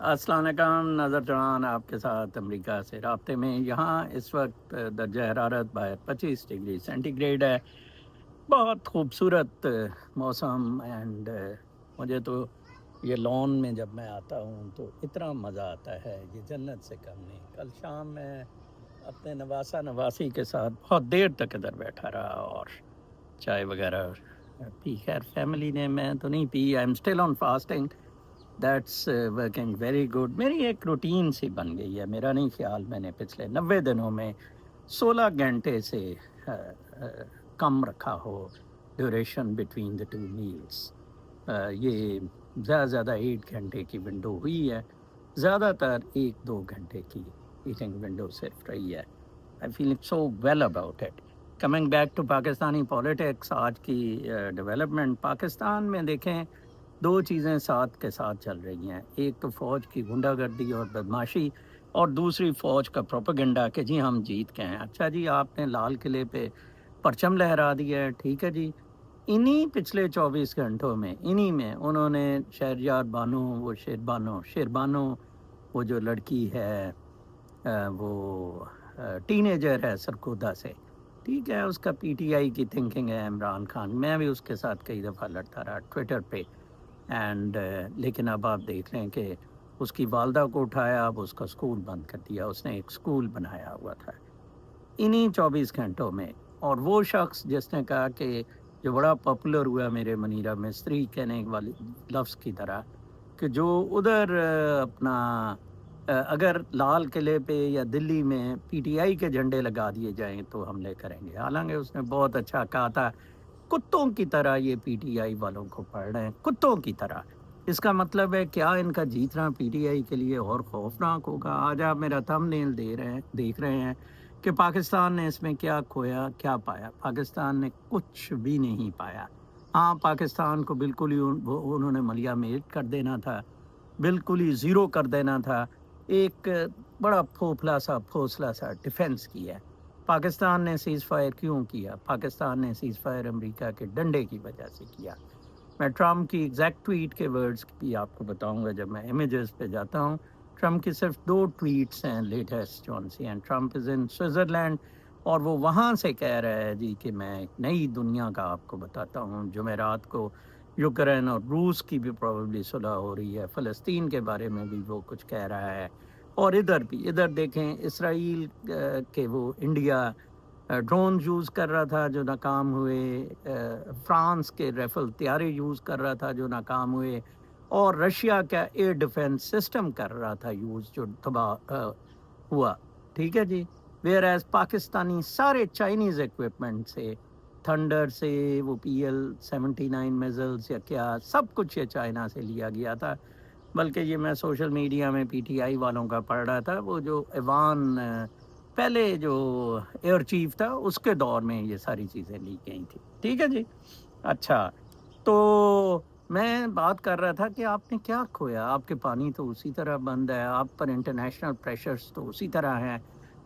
السلام علیکم، نظر چڑھان آپ کے ساتھ امریکہ سے رابطے میں۔ یہاں اس وقت درجہ حرارت باہر 25 ڈگری سینٹی گریڈ ہے۔ بہت خوبصورت موسم اینڈ مجھے تو یہ لون میں جب میں آتا ہوں تو اتنا مزہ آتا ہے، یہ جنت سے کم نہیں۔ کل شام میں اپنے نواسی کے ساتھ بہت دیر تک ادھر بیٹھا رہا اور چائے وغیرہ پی۔ خیر فیملی نے، میں تو نہیں پی، I am still on fasting. That's working very good. میری ایک روٹین سی بن گئی ہے، میرا نہیں خیال میں نے پچھلے 90 دنوں میں 16 گھنٹے سے کم رکھا ہو duration between the two meals. یہ زیادہ زیادہ 8 گھنٹے کی ونڈو ہوئی ہے، زیادہ تر 1-2 گھنٹے کی ایٹنگ ونڈو صرف رہی ہے۔ I feel so well about it. Coming back to Pakistani politics, آج کی ڈیولپمنٹ پاکستان میں دیکھیں، دو چیزیں ساتھ کے ساتھ چل رہی ہیں۔ ایک تو فوج کی غنڈہ گردی اور بدماشی، اور دوسری فوج کا پروپیگنڈا کہ جی ہم جیت کے ہیں۔ اچھا جی، آپ نے لال قلعے پہ پرچم لہرا دیا ہے، ٹھیک ہے جی، انہی پچھلے 24 گھنٹوں میں انہوں نے شہریار بانو، وہ شیربانو، وہ جو لڑکی ہے وہ ٹین ایجر ہے سرکودا سے، ٹھیک ہے، اس کا پی ٹی آئی کی تھنکنگ ہے عمران خان۔ میں بھی اس کے ساتھ کئی دفعہ لڑتا رہا ٹویٹر پہ، اینڈ لیکن اب آپ دیکھ لیں کہ اس کی والدہ کو اٹھایا، اب اس کا اسکول بند کر دیا۔ اس نے ایک اسکول بنایا ہوا تھا انہی 24 گھنٹوں میں۔ اور وہ شخص جس نے کہا کہ جو بڑا پاپولر ہوا میرے منیرہ مستری کہنے والی لفظ کی طرح، کہ جو ادھر اپنا اگر لال قلعے پہ یا دلی میں پی ٹی آئی کے جھنڈے لگا دیے جائیں تو حملے کریں گے، حالانکہ اس نے بہت اچھا کہا تھا، کتوں کی طرح یہ پی ٹی آئی والوں کو پڑھ رہے ہیں، کتوں کی طرح۔ اس کا مطلب ہے کیا ان کا جیتنا پی ٹی آئی کے لیے اور خوفناک ہوگا؟ آج آپ میرا تھم نیل دیکھ رہے ہیں کہ پاکستان نے اس میں کیا کھویا، کیا پایا۔ پاکستان نے کچھ بھی نہیں پایا۔ ہاں، پاکستان کو بالکل ہی انہوں نے ملیا میٹ کر دینا تھا، بالکل ہی زیرو کر دینا تھا۔ ایک بڑا پھوسلا سا ڈیفنس کیا ہے۔ پاکستان نے سیز فائر کیوں کیا؟ پاکستان نے سیز فائر امریکہ کے ڈنڈے کی وجہ سے کیا۔ میں ٹرمپ کی ایگزیکٹ ٹویٹ کے ورڈز بھی آپ کو بتاؤں گا جب میں امیجز پہ جاتا ہوں۔ ٹرمپ کی صرف 2 ٹویٹس ہیں لیٹسٹ جون سی ہیں۔ ٹرمپ از ان سوئٹزرلینڈ اور وہ وہاں سے کہہ رہا ہے جی کہ میں ایک نئی دنیا کا آپ کو بتاتا ہوں۔ جمعرات کو یوکرین اور روس کی بھی پروبیبلی صلح ہو رہی ہے، فلسطین کے بارے میں بھی وہ کچھ کہہ رہا ہے، اور ادھر دیکھیں اسرائیل کے وہ انڈیا ڈرون یوز کر رہا تھا جو ناکام ہوئے، فرانس کے ریفل طیارے یوز کر رہا تھا جو ناکام ہوئے، اور رشیا کا ایئر ڈیفنس سسٹم کر رہا تھا یوز جو تباہ ہوا، ٹھیک ہے جی۔ ویئر ایز پاکستانی سارے چائنیز اکوپمنٹ سے، تھنڈر سے، وہ PL-79 میزلز یا کیا، سب کچھ یہ چائنا سے لیا گیا تھا۔ بلکہ یہ میں سوشل میڈیا میں پی ٹی آئی والوں کا پڑھ رہا تھا، وہ جو ایوان پہلے جو ایئر چیف تھا اس کے دور میں یہ ساری چیزیں لی گئی تھی، ٹھیک ہے جی۔ اچھا، تو میں بات کر رہا تھا کہ آپ نے کیا کھویا؟ آپ کے پانی تو اسی طرح بند ہے، آپ پر انٹرنیشنل پریشرز تو اسی طرح ہیں۔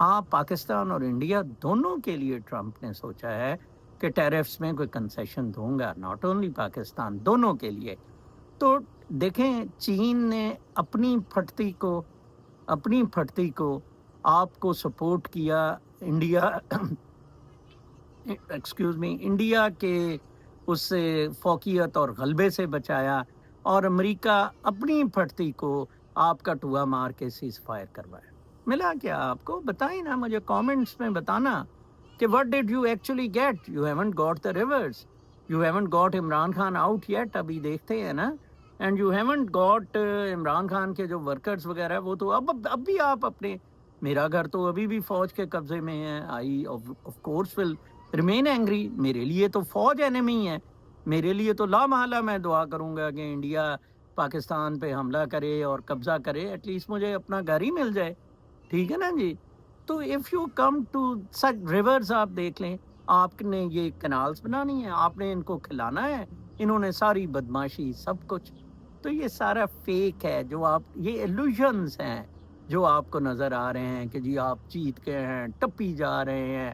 ہاں، پاکستان اور انڈیا دونوں کے لیے ٹرمپ نے سوچا ہے کہ ٹیرفس میں کوئی کنسیشن دوں گا، ناٹ اونلی پاکستان، دونوں کے لیے۔ تو دیکھیں، چین نے اپنی پھٹتی کو آپ کو سپورٹ کیا، انڈیا انڈیا کے اس سے فوقیت اور غلبے سے بچایا، اور امریکہ اپنی پھٹتی کو آپ کا ٹوا مار کے سیز فائر کروایا۔ ملا کیا آپ کو؟ بتائیں نا مجھے، کامنٹس میں بتانا کہ what did you actually get? You haven't got the rivers. You haven't got Imran Khan out yet. ابھی دیکھتے ہیں نا، and you haven't got Imran Khan کے جو ورکرز وغیرہ، وہ تو اب بھی آپ اپنے، میرا گھر تو ابھی بھی فوج کے قبضے میں ہے۔ I of course will remain angry. میرے لیے تو فوج اینیمی ہے، میرے لیے تو لامحالہ میں دعا کروں گا کہ انڈیا پاکستان پہ حملہ کرے اور قبضہ کرے، ایٹ لیسٹ مجھے اپنا گھر ہی مل جائے، ٹھیک ہے نا جی۔ تو if you come to such rivers, آپ دیکھ لیں، آپ نے یہ کنالز بنانی ہے، آپ نے ان کو کھلانا ہے، انہوں نے ساری بدماشی سب کچھ، تو یہ سارا فیک ہے، جو آپ، یہ ایلوژنز ہیں جو آپ کو نظر آ رہے ہیں کہ جی آپ جیت گئے ہیں، ٹپی جا رہے ہیں۔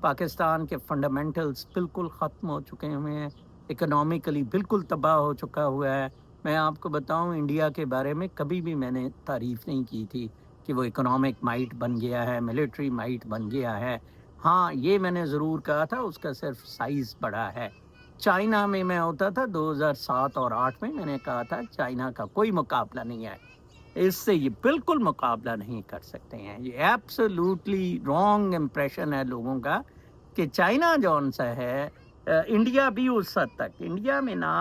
پاکستان کے فنڈامنٹلز بالکل ختم ہو چکے ہوئے ہیں، اکنامکلی بالکل تباہ ہو چکا ہوا ہے، میں آپ کو بتاؤں انڈیا کے بارے میں کبھی بھی میں نے تعریف نہیں کی تھی کہ وہ اکنامک مائٹ بن گیا ہے، ملٹری مائٹ بن گیا ہے. ہاں یہ میں نے ضرور کہا تھا اس کا صرف سائز بڑا ہے. چائنا میں ہوتا تھا 2007 اور 8 میں نے کہا تھا چائنا کا کوئی مقابلہ نہیں ہے، اس سے یہ بالکل مقابلہ نہیں کر سکتے ہیں. یہ ایبسولوٹلی رانگ امپریشن ہے لوگوں کا کہ چائنا جون سا ہے. انڈیا بھی اس حد تک، انڈیا میں نہ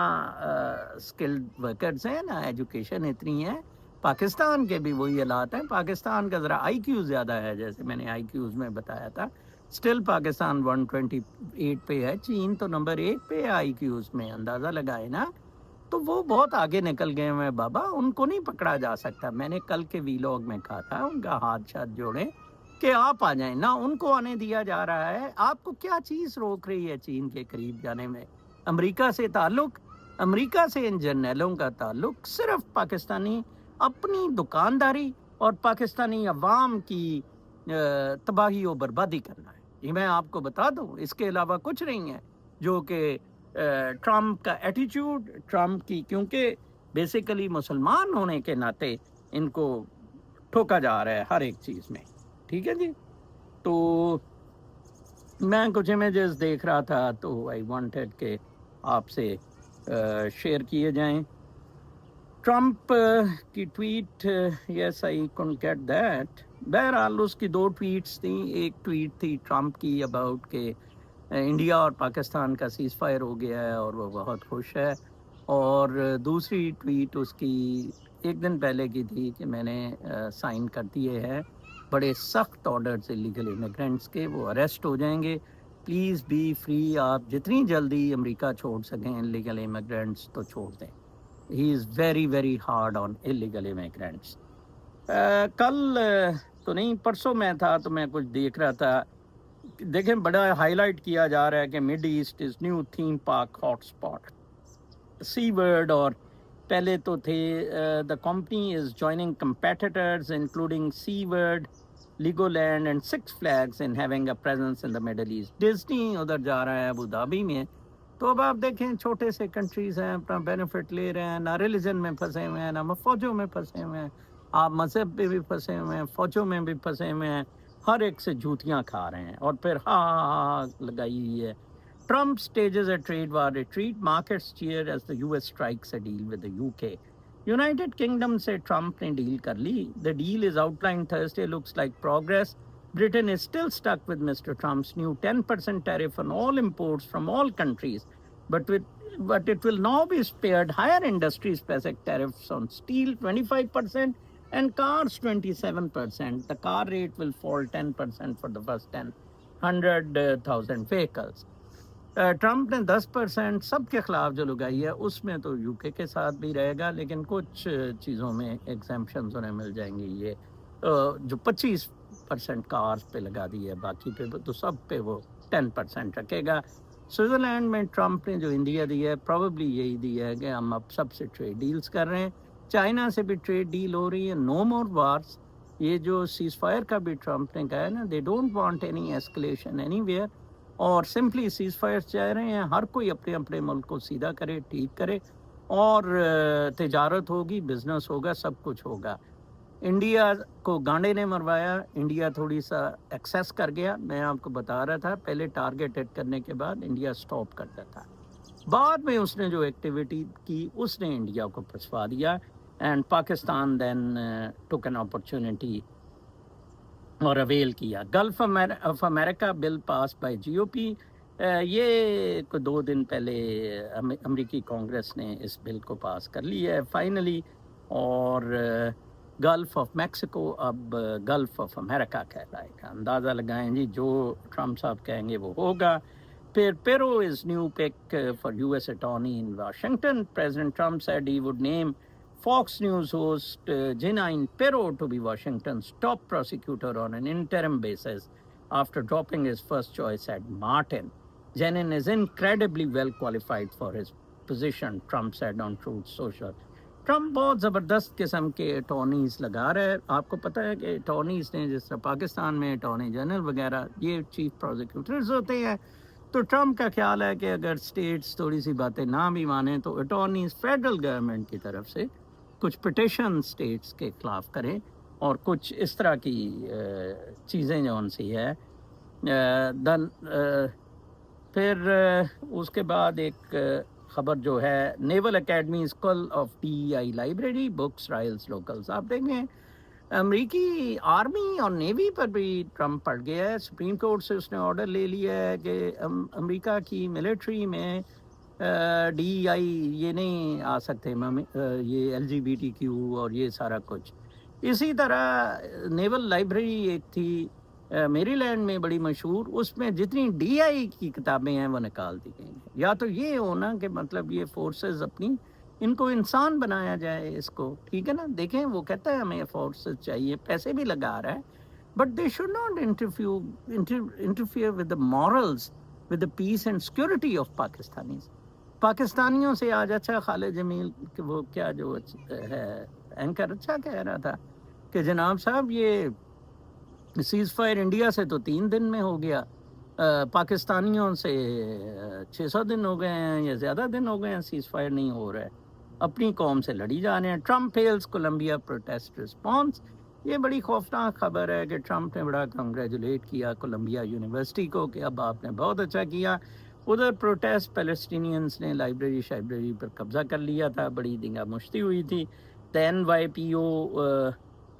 اسکلڈ ورکرز ہیں نہ ایجوکیشن اتنی ہے. پاکستان کے بھی وہی حالات ہیں. پاکستان کا ذرا آئی کیو زیادہ ہے، جیسے میں نے آئی کیوز میں بتایا تھا. اسٹل پاکستان 128 پہ ہے، چین تو نمبر 1 پہ ہے آئی کیوز میں. اندازہ لگائے نا، تو وہ بہت آگے نکل گئے ہوئے بابا، ان کو نہیں پکڑا جا سکتا. میں نے کل کے ویلاگ میں کہا تھا ان کا ہاتھ شاتھ جوڑیں کہ آپ آ جائیں، نہ ان کو آنے دیا جا رہا ہے. آپ کو کیا چیز روک رہی ہے چین کے قریب جانے میں؟ امریکہ سے تعلق، امریکہ سے ان جرنیلوں کا تعلق صرف پاکستانی اپنی دکانداری اور پاکستانی عوام کی تباہی و بربادی کرنا ہے. یہ میں آپ کو بتا دوں، اس کے علاوہ کچھ نہیں ہے. جو کہ ٹرمپ کا ایٹیچیوڈ، ٹرمپ کی، کیونکہ بیسیکلی مسلمان ہونے کے ناطے ان کو ٹھوکا جا رہا ہے ہر ایک چیز میں. ٹھیک ہے جی. تو میں کچھ امیجز دیکھ رہا تھا تو آئی وانٹیڈ کہ آپ سے شیئر کیے جائیں. ٹرمپ کی tweet, yes I can't get that. بہرحال اس کی 2 ٹویٹس تھیں. ایک ٹویٹ تھی ٹرمپ کی اباؤٹ کہ انڈیا اور پاکستان کا سیز فائر ہو گیا ہے اور وہ بہت خوش ہے. اور دوسری ٹویٹ اس کی 1 دن پہلے کی تھی کہ میں نے سائن کر دیے ہیں بڑے سخت آرڈرز الیگل امیگرینٹس کے، وہ اریسٹ ہو جائیں گے. Please be free. آپ جتنی جلدی امریکہ چھوڑ سکیں الیگل امیگرینٹس تو چھوڑ دیں. He is very very hard on illegal immigrants. کل تو نہیں، پرسوں میں تھا تو میں کچھ دیکھ رہا تھا. دیکھیں بڑا ہائی لائٹ کیا جا رہا ہے کہ Mid East is new theme park hot spot. SeaWorld, اور پہلے تو تھے the company is joining competitors including SeaWorld, Legoland and 6 flags in having a presence in the Middle East. Disney ادھر جا رہا ہے Abu Dhabi میں. تو اب آپ دیکھیں چھوٹے سے کنٹریز ہیں، اپنا بینیفٹ لے رہے ہیں، نہ ریلیجن میں پھنسے ہوئے ہیں، نہ فوجوں میں پھنسے ہوئے ہیں. آپ مذہب پہ بھی پھنسے ہوئے ہیں، فوجوں میں بھی پھنسے ہوئے ہیں، ہر ایک سے جوتیاں کھا رہے ہیں اور پھر ہاں لگائی ہوئی ہے. Trump stages a trade war retreat. Markets cheer as the US strikes a deal with the UK. United Kingdom سے ٹرمپ نے ڈیل کر لی. The deal is outlined Thursday, looks like progress. Britain is still stuck with Mr. Trump's new 10% tariff on all imports from all countries, but it will now be spared higher industry-specific tariffs on steel 25% and cars 27%. The car rate will fall 10% for the first 100,000 vehicles. Trump نے 10% سب کے خلاف جو لگائی ہے اس میں تو you کے ساتھ بھی رہے گا، لیکن کچھ چیزوں میں ایگزیمپشنز انہیں مل جائیں گی. یہ جو 25% کارز پہ لگا دی ہے، باقی پہ تو سب پہ وہ 10% رکھے گا. سوئٹزرلینڈ میں ٹرمپ نے جو انڈیا دی ہے پروبیبلی یہی دی ہے کہ ہم اب سب سے ٹریڈ ڈیلز کر رہے ہیں. چائنا سے بھی ٹریڈ ڈیل ہو رہی ہے. نو مور وارس. یہ جو سیز فائر کا بھی ٹرمپ نے کہا ہے نا، they don't want any escalation any where, اور سمپلی سیز فائر چاہ رہے ہیں ہر کوئی اپنے اپنے ملک کو سیدھا کرے، ٹھیک کرے، اور تجارت ہوگی، بزنس ہوگا، سب کچھ ہوگا. انڈیا کو گانڈے نے مروایا. انڈیا تھوڑی سا ایکسیس کر گیا. میں آپ کو بتا رہا تھا پہلے ٹارگیٹ ہٹ کرنے کے بعد انڈیا سٹاپ کرتا تھا، بعد میں اس نے جو ایکٹیویٹی کی اس نے انڈیا کو پھنسوا دیا. And Pakistan then took an opportunity اور اویل کیا. Gulf of America bill pass by G O P. یہ 2 دن پہلے امریکی کانگریس نے اس بل کو پاس کر لیا ہے فائنلی. اور گلف آف میکسیکو اب گلف آف امریکہ کہلائے گا. اندازہ لگائیں جی، جو ٹرمپ صاحب کہیں گے وہ ہوگا. پھر Pirro is new pick for U S attorney in Washington. President Trump said he would name Fox News host Jeanine Pirro to be Washington's top prosecutor on an interim basis after dropping his first choice at Martin. Jeanine is incredibly well qualified for his position, Trump said on Truth Social. Trump بہت زبردست قسم کے attorneys لگا رہا ہے. آپ کو پتہ ہے کہ اٹارنیز نے جس طرح پاکستان میں اٹارنی جنرل وغیرہ یہ چیف پروسیکیوٹرز ہوتے ہیں، تو ٹرمپ کا خیال ہے کہ اگر اسٹیٹس تھوڑی سی باتیں نہ بھی مانیں تو اٹارنیز فیڈرل گورنمنٹ کی طرف سے کچھ پٹیشن اسٹیٹس کے خلاف کریں اور کچھ اس طرح کی چیزیں جو ان سی ہے دن پھر اس کے بعد ایک خبر جو ہے نیول academy school of D I library books Ryles locals. آپ دیکھیں امریکی آرمی اور نیوی پر بھی ٹرمپ پڑ گیا ہے. سپریم کورٹ سے اس نے آرڈر لے لیا ہے کہ امریکہ کی ملٹری میں ڈی آئی یہ نہیں آ سکتے، یہ L G B T Q اور یہ سارا کچھ. اسی طرح نیول لائبریری ایک تھی میری لینڈ میں بڑی مشہور، اس میں جتنی ڈی آئی کی کتابیں ہیں وہ نکال دی گئی ہیں. یا تو یہ ہونا کہ مطلب یہ فورسز اپنی ان کو انسان بنایا جائے اس کو، ٹھیک ہے نا. دیکھیں وہ کہتا ہے ہمیں فورسز چاہیے، پیسے بھی لگا رہا ہے، but they should not interfere with the morals with the piece and security of پاکستانیوں سے. آج اچھا خالد جمیل کہ وہ کیا جو ہے اینکر اچھا کہہ رہا تھا کہ جناب صاحب یہ سیز فائر انڈیا سے تو 3 دن میں ہو گیا، پاکستانیوں سے 600 دن ہو گئے ہیں یا زیادہ دن ہو گئے ہیں سیز فائر نہیں ہو رہا ہے، اپنی قوم سے لڑی جا رہے ہیں. Trump hails Columbia protest response. یہ بڑی خوفناک خبر ہے کہ ٹرمپ نے بڑا کنگریچولیٹ کیا کولمبیا یونیورسٹی کو کہ اب آپ نے بہت اچھا کیا. ادھر پروٹیسٹ پیلسٹینینز نے لائبریری پر قبضہ کر لیا تھا، بڑی دنگا مشتی ہوئی تھی. N Y P O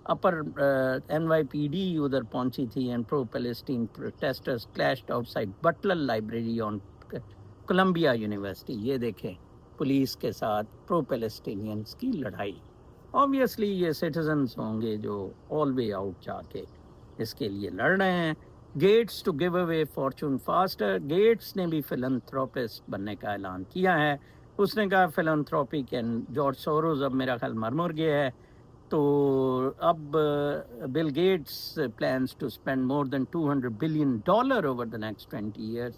upper N Y P D ادھر پہنچی تھی and pro Palestine protesters clashed outside Butler Library on Columbia University. یہ دیکھیں پولیس کے ساتھ پرو پیلسٹینینز کی لڑائی. آبویسلی یہ سٹیزنز ہوں گے جو آل وے آؤٹ جا کے اس کے لیے لڑ رہے ہیں. Gates to give away fortune faster. Gates نے بھی فلنتھروپسٹ بننے کا اعلان کیا ہے. اس نے کہا فلنتھروپک اینڈ جارج سوروز اب میرا خیال مر گیا ہے، تو اب Bill Gates plans to spend more than $200 billion over the next 20 years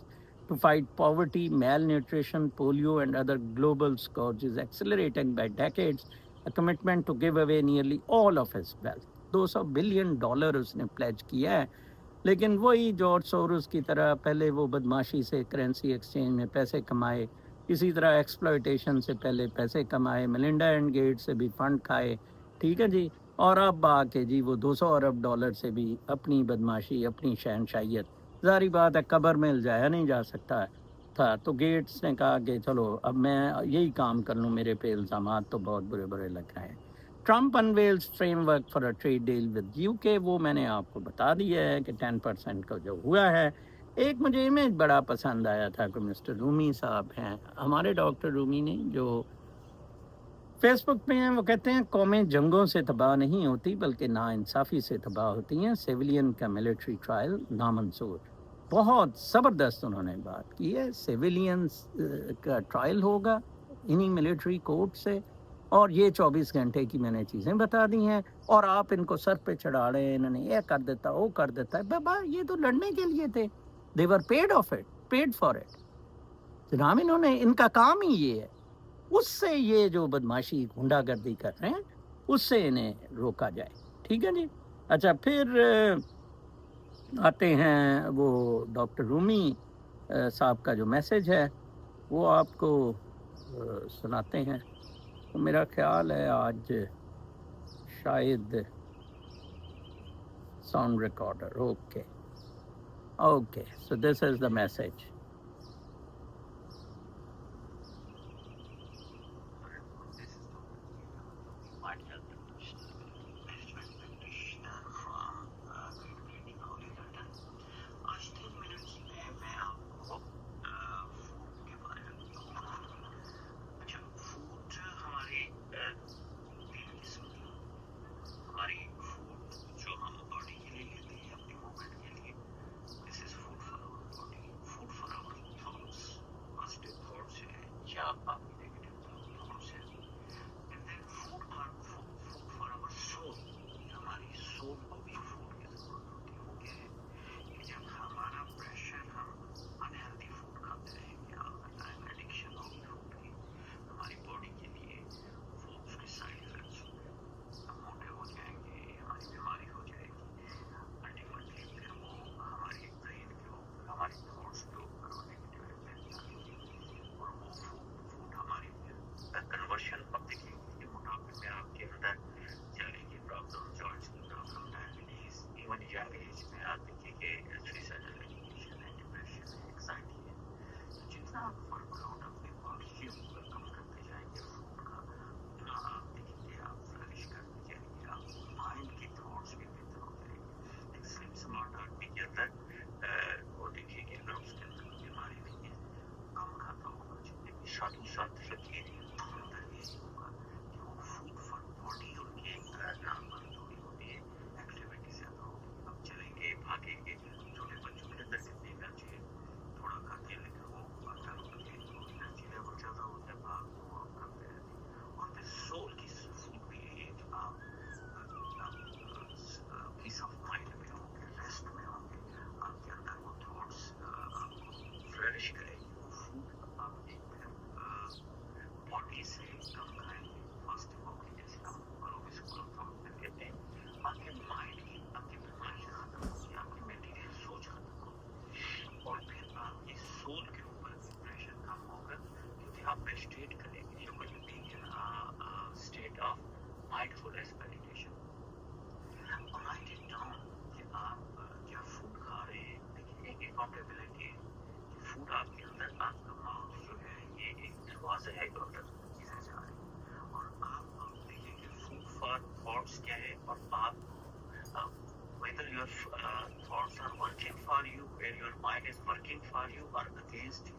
to fight poverty, malnutrition, polio and other global scourges, accelerating by decades a commitment to give away nearly all of his wealth. $200 billion اس نے please کیا ہے. لیکن وہی George Soros کی طرح پہلے وہ بدماشی سے کرنسی ایکسچینج میں پیسے کمائے، اسی طرح ایکسپلائٹیشن سے پہلے پیسے کمائے، میلنڈا اینڈ گیٹ سے بھی فنڈ کھائے، ٹھیک ہے جی. اور اب آ کے جی وہ $200 ارب سے بھی اپنی بدماشی، اپنی شہنشاہیت، ظاہری بات ہے قبر میں الجایا نہیں جا سکتا تھا. تو گیٹس نے کہا کہ چلو اب میں یہی کام کر لوں، میرے پہ الزامات تو بہت برے لگ رہے ہیں. Trump unveils framework for a trade deal with U K. وہ میں نے آپ کو بتا دیا ہے کہ 10% کا جو ہوا ہے. ایک مجھے امیج بڑا پسند آیا تھا کہ مسٹر رومی صاحب ہیں ہمارے، ڈاکٹر رومی نے، جو فیس بک پہ ہیں. وہ کہتے ہیں قومیں جنگوں سے تباہ نہیں ہوتی بلکہ نا انصافی سے تباہ ہوتی ہیں. سیولین کا ملٹری ٹرائل نامنظور. بہت زبردست انہوں نے بات کی ہے. سیولینز کا ٹرائل ہوگا انہی ملٹری کورٹ سے، اور یہ 24 گھنٹے کی میں نے چیزیں بتا دی ہیں، اور آپ ان کو سر پہ چڑھا رہے ہیں انہوں نے یہ کر دیتا وہ کر دیتا ہے. بابا یہ تو لڑنے کے لیے تھے. they were paid for it جناب. انہوں نے، ان کا کام ہی یہ ہے. اس سے یہ جو بدماشی گنڈا گردی کر رہے ہیں اس سے انہیں روکا جائے، ٹھیک ہے جی. اچھا پھر آتے ہیں وہ ڈاکٹر رومی صاحب کا جو میسج ہے وہ آپ کو سناتے ہیں. میرا خیال ہے آج شاید sound recorder. Okay so this is the message. your thoughts are working for you, where your mind is working for you or against you,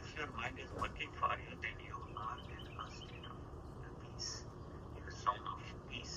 if your mind is working for you, then you are in a state of peace, in a zone of peace.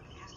against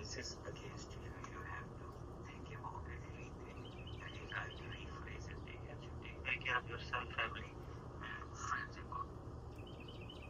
this is against you. You have to think about it, rethink, and you try to rephrase it. Take care of yourself, family, and friends.